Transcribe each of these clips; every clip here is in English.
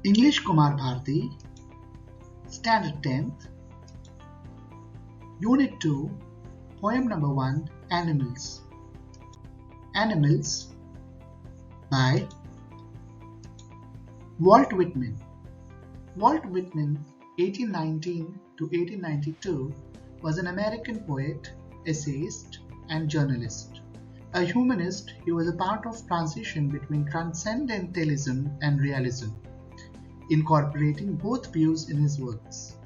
English Kumar Bharti, Standard 10th, Unit 2, Poem number 1, Animals. Animals by Walt Whitman. Walt Whitman, 1819 to 1892, was an American poet, essayist, and journalist. A humanist, he was a part of transition between transcendentalism and realism, incorporating both views in his works.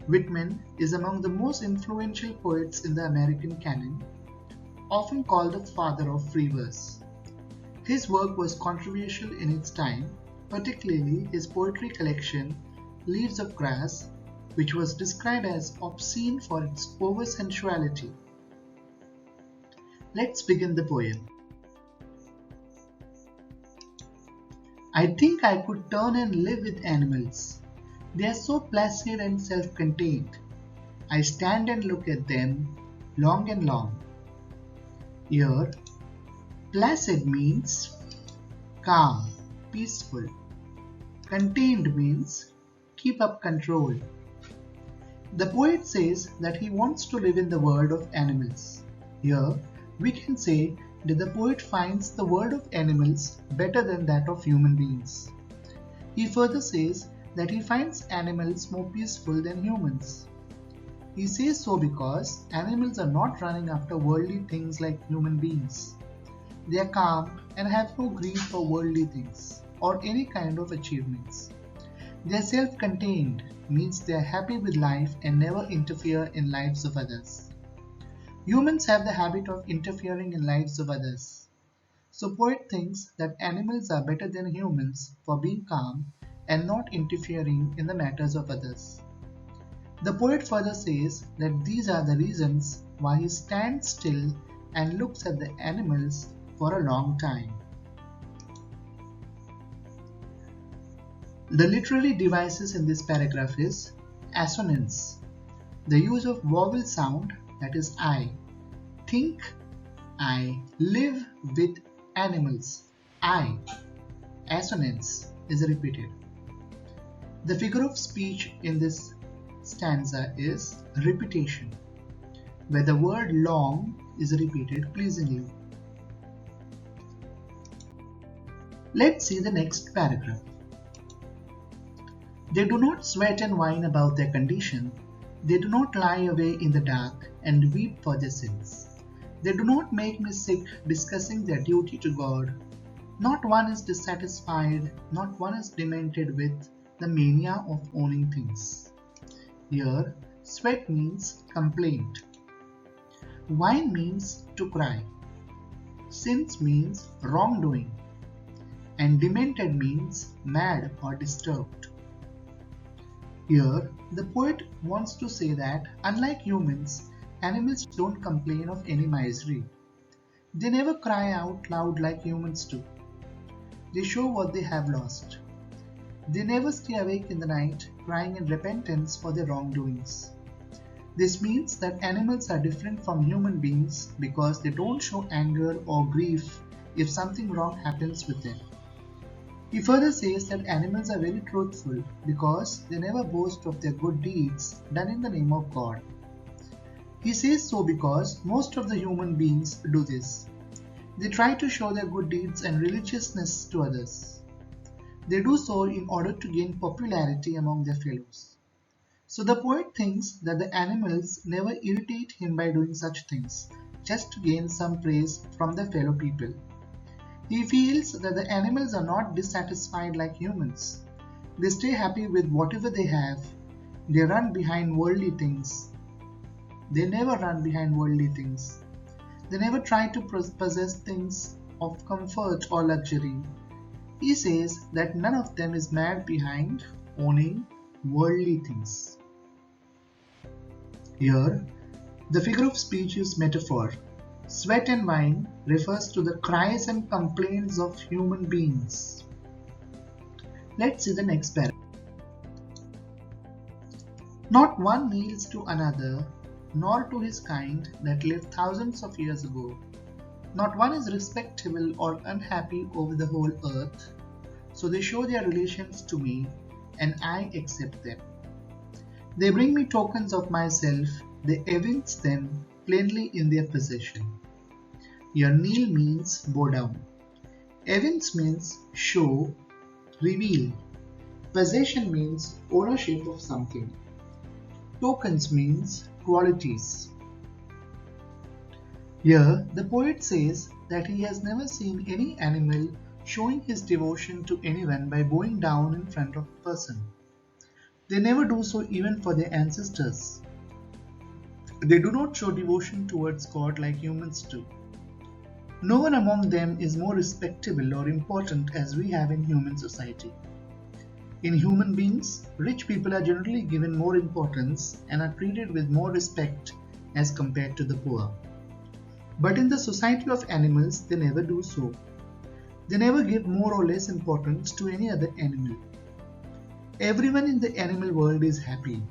Whitman is among the most influential poets in the American canon, often called the father of free verse. His work was controversial in its time, particularly his poetry collection Leaves of Grass, which was described as obscene for its over-sensuality. Let's begin the poem. I think I could turn and live with animals. They are so placid and self-contained. I stand and look at them long and long. Here, placid means calm, peaceful. Contained means keep up control. The poet says that he wants to live in the world of animals. Here, we can say that the poet finds the world of animals better than that of human beings. He further says that he finds animals more peaceful than humans. He says so because animals are not running after worldly things like human beings. They are calm and have no greed for worldly things or any kind of achievements. They are self-contained, means they are happy with life and never interfere in lives of others. Humans have the habit of interfering in lives of others. So poet thinks that animals are better than humans for being calm and not interfering in the matters of others. The poet further says that these are the reasons why he stands still and looks at the animals for a long time. The literary devices in this paragraph is assonance, the use of vowel sound, that is I. Think, I live with animals. I. Assonance is repeated. The figure of speech in this stanza is repetition, where the word long is repeated pleasingly. Let's see the next paragraph. They do not sweat and whine about their condition. They do not lie away in the dark and weep for their sins. They do not make me sick discussing their duty to God. Not one is dissatisfied, not one is demented with the mania of owning things. Here, sweat means complaint. Whine means to cry. Sins means wrongdoing. And demented means mad or disturbed. Here, the poet wants to say that, unlike humans, animals don't complain of any misery. They never cry out loud like humans do. They show what they have lost. They never stay awake in the night, crying in repentance for their wrongdoings. This means that animals are different from human beings because they don't show anger or grief if something wrong happens with them. He further says that animals are very truthful because they never boast of their good deeds done in the name of God. He says so because most of the human beings do this. They try to show their good deeds and religiousness to others. They do so in order to gain popularity among their fellows. So the poet thinks that the animals never irritate him by doing such things, just to gain some praise from their fellow people. He feels that the animals are not dissatisfied like humans. They stay happy with whatever they have. They run behind worldly things. They never run behind worldly things. They never try to possess things of comfort or luxury. He says that none of them is mad behind owning worldly things. Here, the figure of speech is metaphor. Sweat and whine refers to the cries and complaints of human beings. Let's see the next paragraph. Not one kneels to another, nor to his kind that lived thousands of years ago. Not one is respectable or unhappy over the whole earth. so they show their relations to me and I accept them. They bring me tokens of myself, they evince them plainly in their possession. Your kneel means bow down. Evince means show, reveal. Possession means ownership of something. Tokens means qualities. Here, the poet says that he has never seen any animal showing his devotion to anyone by bowing down in front of a person. They never do so even for their ancestors. They do not show devotion towards God like humans do. No one among them is more respectable or important as we have in human society. In human beings, rich people are generally given more importance and are treated with more respect as compared to the poor. But in the society of animals, they never do so. They never give more or less importance to any other animal. Everyone in the animal world is happy.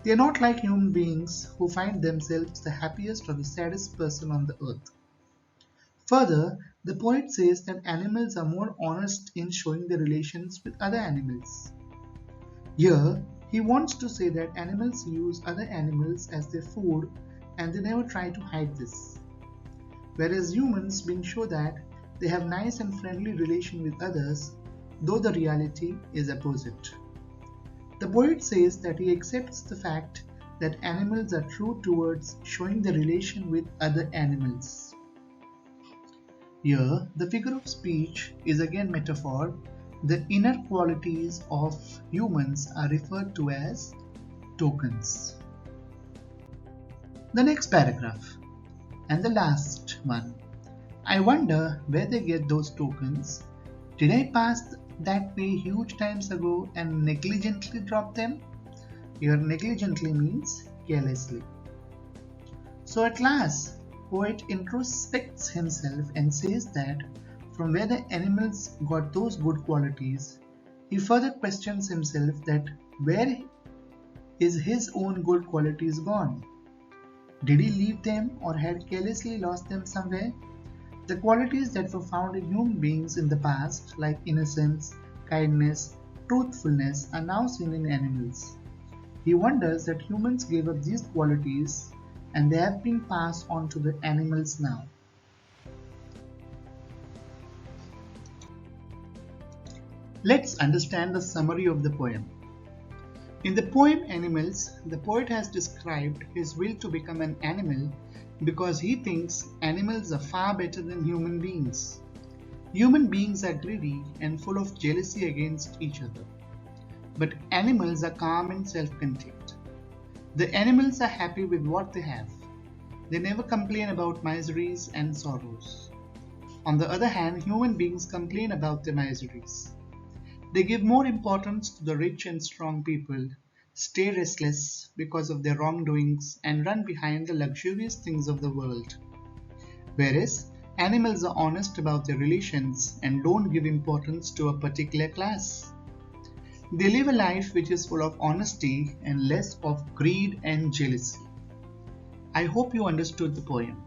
They are not like human beings who find themselves the happiest or the saddest person on the earth. Further, the poet says that animals are more honest in showing their relations with other animals. Here, he wants to say that animals use other animals as their food and they never try to hide this. Whereas humans being show that they have nice and friendly relation with others, though the reality is opposite. The poet says that he accepts the fact that animals are true towards showing their relation with other animals. Here, the figure of speech is again metaphor. The inner qualities of humans are referred to as tokens. The next paragraph, and the last one. I wonder where they get those tokens. Did I pass that way huge times ago and negligently drop them? Here negligently means carelessly. So at last, poet introspects himself and says that from where the animals got those good qualities, he further questions himself that where is his own good qualities gone? Did he leave them or had carelessly lost them somewhere? The qualities that were found in human beings in the past, like innocence, kindness, truthfulness, are now seen in animals. He wonders that humans gave up these qualities and they have been passed on to the animals now. Let's understand the summary of the poem. In the poem Animals, the poet has described his will to become an animal because he thinks animals are far better than human beings. Human beings are greedy and full of jealousy against each other. But animals are calm and self-contained. The animals are happy with what they have. They never complain about miseries and sorrows. On the other hand, human beings complain about their miseries. They give more importance to the rich and strong people, stay restless because of their wrongdoings, and run behind the luxurious things of the world. Whereas, animals are honest about their relations and don't give importance to a particular class. They live a life which is full of honesty and less of greed and jealousy. I hope you understood the poem.